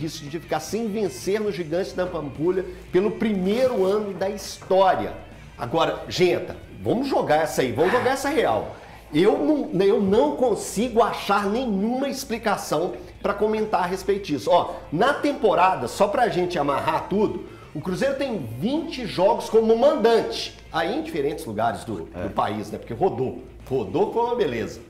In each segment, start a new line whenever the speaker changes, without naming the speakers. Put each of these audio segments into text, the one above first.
risco de ficar sem vencer no Gigante da Pampulha pelo primeiro ano da história. Agora, Genta, vamos jogar essa aí, vamos jogar essa real. Eu não consigo achar nenhuma explicação para comentar a respeito disso. Ó, na temporada, só pra gente amarrar tudo, o Cruzeiro tem 20 jogos como mandante, aí em diferentes lugares do país, né? Porque rodou foi uma beleza.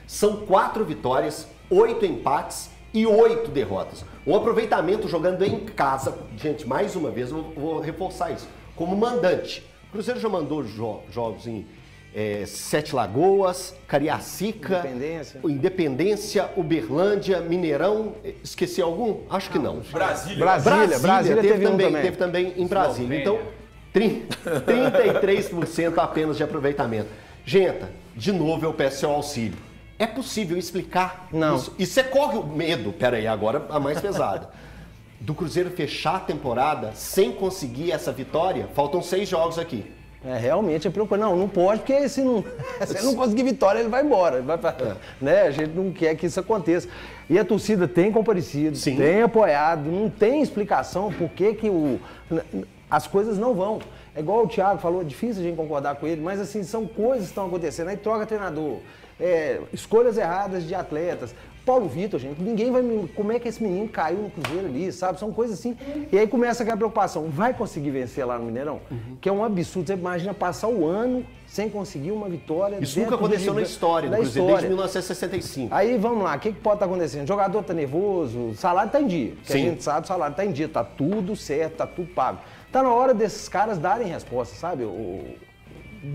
São 4 vitórias, 8 empates e 8 derrotas. Um aproveitamento jogando em casa, gente, mais uma vez, eu vou reforçar isso, como mandante. O Cruzeiro já mandou jogos em Sete Lagoas, Cariacica, Independência, Uberlândia, Mineirão, esqueci algum? Acho que não. Brasília teve também em Brasília. Então, 33% apenas de aproveitamento. Genta, de novo eu peço seu auxílio. É possível explicar isso? E você corre o medo, peraí, agora a mais pesada, do Cruzeiro fechar a temporada sem conseguir essa vitória? Faltam 6 jogos aqui.
Realmente é preocupante. Não pode, porque se não conseguir vitória, ele vai embora. Né? A gente não quer que isso aconteça. E a torcida tem comparecido, tem apoiado, não tem explicação por que as coisas não vão. É igual o Thiago falou, é difícil a gente concordar com ele, mas assim, são coisas que estão acontecendo. Aí troca treinador, escolhas erradas de atletas. Paulo Vitor, gente, ninguém vai me... Como é que esse menino caiu no Cruzeiro ali, sabe? São coisas assim. E aí começa aquela preocupação. Vai conseguir vencer lá no Mineirão? Que é um absurdo. Você imagina passar o ano sem conseguir uma vitória.
Isso nunca aconteceu na história do Cruzeiro, desde 1965.
Aí vamos lá, o que pode estar acontecendo? O jogador está nervoso, o salário está em dia. Que a gente sabe, o salário está em dia, está tudo certo, está tudo pago. Está na hora desses caras darem resposta, sabe?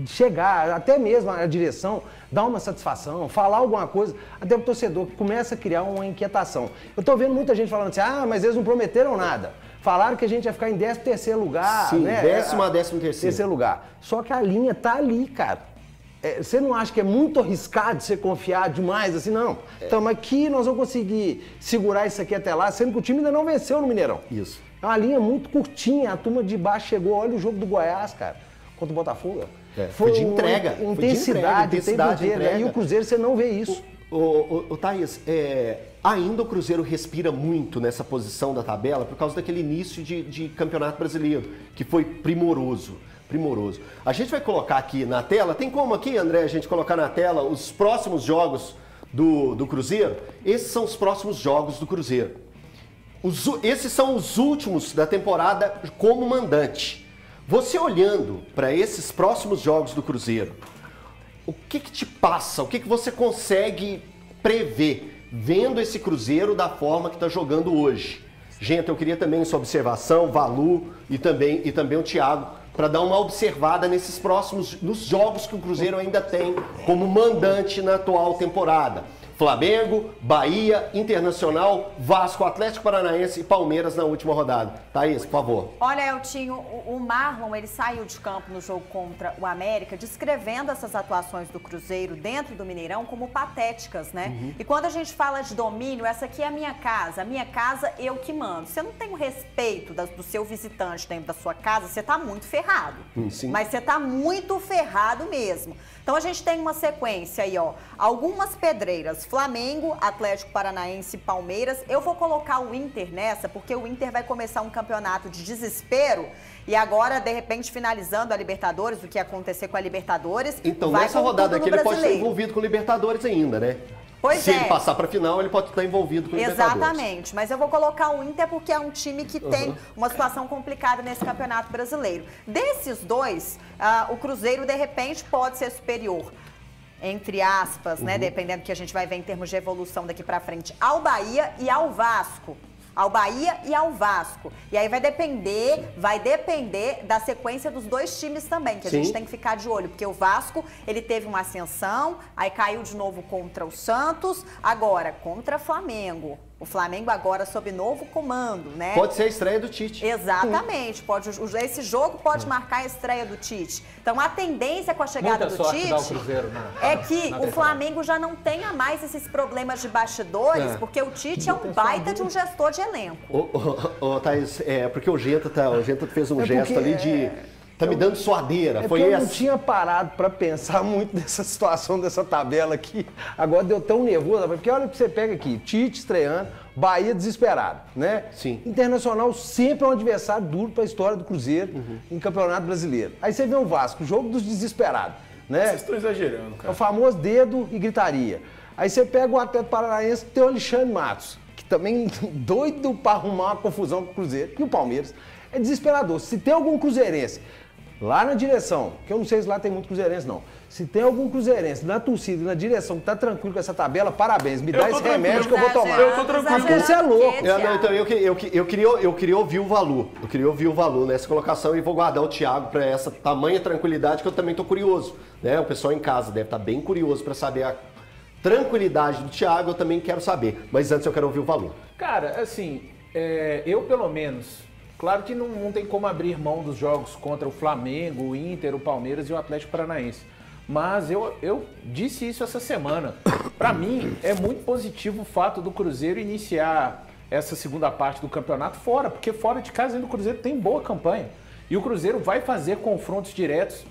Chegar, até mesmo a direção, dar uma satisfação, falar alguma coisa, até o torcedor que começa a criar uma inquietação. Eu estou vendo muita gente falando assim, mas eles não prometeram nada. Falaram que a gente ia ficar em 13º lugar.
Sim,
né?
10º a 13º
lugar. Só que a linha tá ali, cara. Você não acha que é muito arriscado você confiar demais assim? Não. Então, aqui nós vamos conseguir segurar isso aqui até lá, sendo que o time ainda não venceu no Mineirão.
Isso.
É uma linha muito curtinha, a turma de baixo chegou, olha o jogo do Goiás, cara, contra o Botafogo.
Foi de entrega.
Intensidade, entrega. E o Cruzeiro, você não vê isso.
Thaís, ainda o Cruzeiro respira muito nessa posição da tabela por causa daquele início de Campeonato Brasileiro, que foi primoroso. A gente vai colocar aqui na tela, tem como aqui, André, a gente colocar na tela os próximos jogos do Cruzeiro? Esses são os próximos jogos do Cruzeiro. Esses são os últimos da temporada como mandante. Você olhando para esses próximos jogos do Cruzeiro, o que te passa? O que você consegue prever vendo esse Cruzeiro da forma que está jogando hoje? Gente, eu queria também sua observação, Valu e também o Thiago, para dar uma observada nos jogos que o Cruzeiro ainda tem como mandante na atual temporada. Flamengo, Bahia, Internacional, Vasco, Atlético Paranaense e Palmeiras na última rodada. Thaís, por favor.
Olha, Eltinho, o Marlon, ele saiu de campo no jogo contra o América, descrevendo essas atuações do Cruzeiro dentro do Mineirão como patéticas, né? E quando a gente fala de domínio, essa aqui é a minha casa eu que mando. Você não tem o respeito do seu visitante dentro da sua casa, você tá muito ferrado.
Sim.
Mas você tá muito ferrado mesmo. Então a gente tem uma sequência aí, ó, algumas pedreiras, Flamengo, Atlético Paranaense e Palmeiras. Eu vou colocar o Inter nessa, porque o Inter vai começar um campeonato de desespero e agora, de repente, finalizando a Libertadores, o que ia acontecer com a Libertadores.
Então, nessa rodada aqui, ele pode estar envolvido com o Libertadores ainda, né?
Se
ele passar para a final, ele pode estar envolvido com o Libertadores.
Exatamente, mas eu vou colocar o Inter porque é um time que tem uma situação complicada nesse Campeonato Brasileiro. Desses dois, o Cruzeiro, de repente, pode ser superior, entre aspas, né, dependendo do que a gente vai ver em termos de evolução daqui para frente, ao Bahia e ao Vasco. Ao Bahia e ao Vasco. E aí vai depender da sequência dos dois times também, que a gente tem que ficar de olho, porque o Vasco, ele teve uma ascensão, aí caiu de novo contra o Santos, agora contra o Flamengo. O Flamengo agora sob novo comando, né?
Pode ser a estreia do Tite.
Exatamente. Esse jogo pode marcar a estreia do Tite. Então, a tendência com a chegada do Tite é que o Flamengo já não tenha mais esses problemas de bastidores, porque o Tite é um baita de um gestor de elenco.
Thaís, porque o Genta fez um gesto ali de Tá me dando suadeira.
Foi eu não tinha parado para pensar muito nessa situação dessa tabela aqui. Agora deu tão nervoso, porque olha o que você pega aqui, Tite estreando, Bahia desesperado, né?
Sim.
Internacional sempre é um adversário duro para a história do Cruzeiro em Campeonato Brasileiro. Aí você vê o Vasco, o jogo dos desesperados, né?
Vocês estão exagerando, cara.
É o famoso dedo e gritaria. Aí você pega o Atlético Paranaense, tem o Alexandre Matos, que também doido para arrumar uma confusão com o Cruzeiro, e o Palmeiras. É desesperador. Se tem algum cruzeirense lá na direção, que eu não sei se lá tem muito cruzeirense não, se tem algum cruzeirense na torcida, na direção, que tá tranquilo com essa tabela, parabéns, me dá esse remédio que eu vou tomar.
Eu tô tranquilo.
Porque você é louco.
Então eu queria ouvir o Valu. Eu queria ouvir o Valu nessa colocação e vou guardar o Thiago para essa tamanha tranquilidade que eu também tô curioso. Né? O pessoal em casa deve estar bem curioso para saber a tranquilidade do Thiago, eu também quero saber. Mas antes eu quero ouvir o Valu.
Cara, assim, eu pelo menos... Claro que não tem como abrir mão dos jogos contra o Flamengo, o Inter, o Palmeiras e o Atlético Paranaense. Mas eu disse isso essa semana. Para mim, é muito positivo o fato do Cruzeiro iniciar essa segunda parte do campeonato fora, porque fora de casa ainda o Cruzeiro tem boa campanha. E o Cruzeiro vai fazer confrontos diretos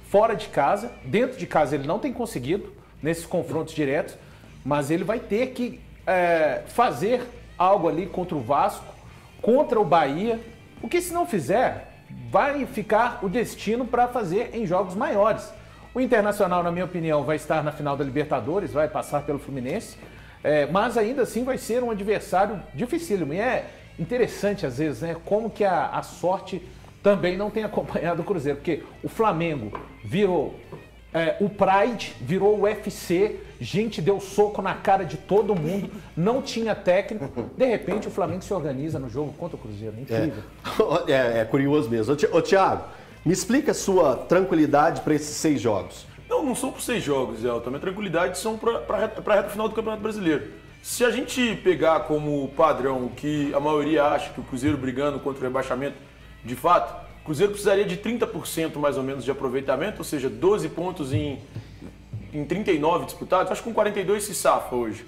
fora de casa. Dentro de casa ele não tem conseguido nesses confrontos diretos, mas ele vai ter que fazer algo ali contra o Vasco, contra o Bahia. Porque se não fizer, vai ficar o destino para fazer em jogos maiores. O Internacional, na minha opinião, vai estar na final da Libertadores, vai passar pelo Fluminense, mas ainda assim vai ser um adversário dificílimo. E é interessante, às vezes, né, como que a sorte também não tem acompanhado o Cruzeiro. Porque o Flamengo virou o Pride, virou o UFC, gente deu soco na cara de todo mundo, não tinha técnico. De repente o Flamengo se organiza no jogo contra o Cruzeiro. Incrível.
É curioso mesmo. Ô Thiago, me explica a sua tranquilidade para esses 6 jogos.
Não são por 6 jogos, Elton. Minha tranquilidade são para a reta final do Campeonato Brasileiro. Se a gente pegar como padrão que a maioria acha que o Cruzeiro brigando contra o rebaixamento, de fato, o Cruzeiro precisaria de 30% mais ou menos de aproveitamento, ou seja, 12 pontos em 39 disputados. Acho que com 42 se safa hoje.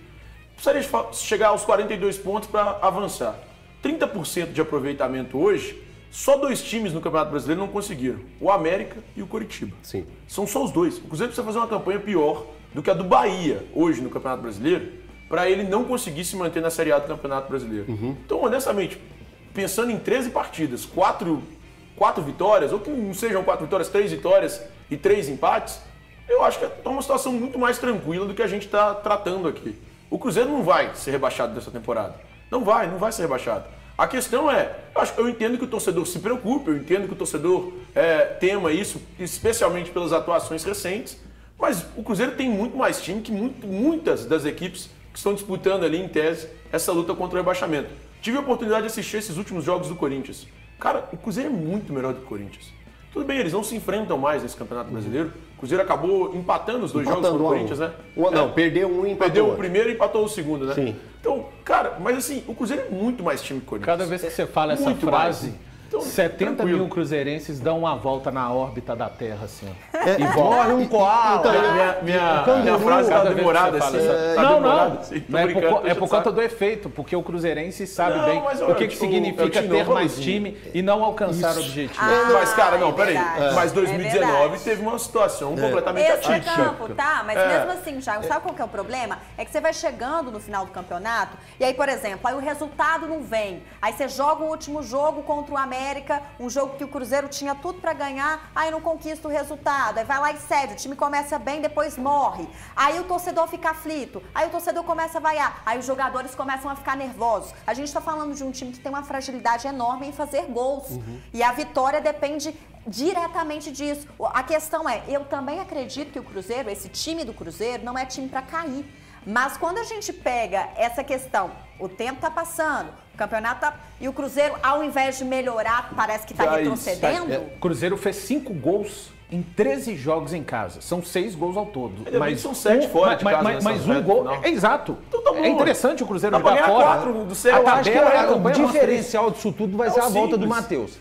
Precisaria chegar aos 42 pontos para avançar. 30% de aproveitamento hoje, só 2 times no Campeonato Brasileiro não conseguiram. O América e o Coritiba.
Sim.
São só os 2. O Cruzeiro precisa fazer uma campanha pior do que a do Bahia hoje no Campeonato Brasileiro para ele não conseguir se manter na Série A do Campeonato Brasileiro. Então, honestamente, pensando em 13 partidas, 4 vitórias, ou que não sejam 4 vitórias, 3 vitórias e 3 empates, eu acho que é uma situação muito mais tranquila do que a gente está tratando aqui. O Cruzeiro não vai ser rebaixado dessa temporada. Não vai ser rebaixado. A questão eu entendo que o torcedor se preocupe, eu entendo que o torcedor tema isso, especialmente pelas atuações recentes, mas o Cruzeiro tem muito mais time que muitas das equipes que estão disputando ali, em tese, essa luta contra o rebaixamento. Tive a oportunidade de assistir esses últimos jogos do Corinthians. Cara, o Cruzeiro é muito melhor do que o Corinthians. Tudo bem, eles não se enfrentam mais nesse Campeonato Brasileiro. O Cruzeiro acabou empatando os 2 jogos com o Corinthians, né?
Não, perdeu um e empatou.
Perdeu o primeiro e empatou o segundo, né?
Sim.
Então, cara, mas assim, o Cruzeiro é muito mais time que o Corinthians.
Cada vez que você fala essa
Muito
frase,
mais. Então,
70
tranquilo.
mil cruzeirenses dão uma volta na órbita da Terra, assim.
E morre um koala.
Minha frase tá
Cada vez que
demorada
você fala
assim.
essa-
Tá
Não,
demorada,
não.
assim. Tô
Não,
brincando,
é por conta do efeito, porque o cruzeirense sabe
Não,
bem
mas,
o que
tipo,
significa
eu te
ter
dou
mais
valorzinho.
time e não alcançar o objetivo.
Mas, cara, não,
é
peraí.
verdade.
Mas
É
2019
verdade.
teve uma situação completamente atípica.
Extra-campo, tá? Mas mesmo assim, Thiago, sabe qual que é o problema? É que você vai chegando no final do campeonato e aí, por exemplo, aí o resultado não vem. Aí você joga o último jogo contra o América, um jogo que o Cruzeiro tinha tudo pra ganhar, aí não conquista o resultado. Aí vai lá e cede, o time começa bem, depois morre. Aí o torcedor fica aflito, aí o torcedor começa a vaiar, aí os jogadores começam a ficar nervosos. A gente tá falando de um time que tem uma fragilidade enorme em fazer gols. E a vitória depende diretamente disso. A questão é, eu também acredito que o Cruzeiro, esse time do Cruzeiro, não é time para cair. Mas quando a gente pega essa questão, o tempo tá passando, o campeonato tá... E o Cruzeiro, ao invés de melhorar, parece que tá retrocedendo.
O Cruzeiro fez 5 gols em 13 jogos em casa. São 6 gols ao todo.
Mas são 7 fora de casa.
Mas um gol... Exato.
Então tá
é interessante o Cruzeiro
Dá pra
jogar
ganhar
fora.
4 do Série
Eu acho que
tabela,
o
campanha
diferencial disso tudo vai ser a volta do
simples.
Matheus.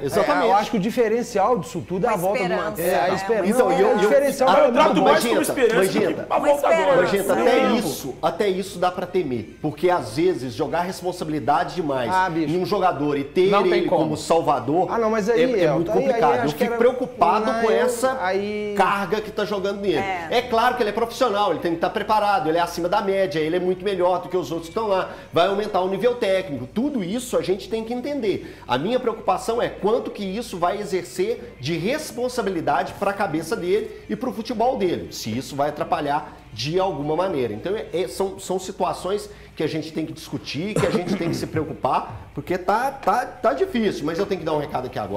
Exatamente.
Eu acho que o diferencial disso tudo é a
Uma
volta do
esperança,
Matheus.
né?
É a esperança.
Então,
o diferencial vai
Eu trato mais como
Magenta,
esperança do que
Magenta.
pra volta agora.
esperança.
Magenta,
Sim.
até isso dá pra temer. Porque às vezes jogar responsabilidade demais
bicho.
em um jogador e ter
Não tem
ele
como.
como salvador
não, mas aí,
é muito
aí
complicado.
acho
Eu
que
fico
era-
preocupado
Não,
com essa
aí-
carga que tá jogando nele.
É.
É claro que ele é profissional, ele tem que estar preparado, ele é acima da média, ele é muito melhor do que os outros que estão lá. Vai aumentar o nível técnico. Tudo isso a gente tem que entender. A minha preocupação é quanto que isso vai exercer de responsabilidade para a cabeça dele e para o futebol dele. Se isso vai atrapalhar de alguma maneira. Então são situações que a gente tem que discutir, que a gente tem que se preocupar, porque tá difícil. Mas eu tenho que dar um recado aqui agora.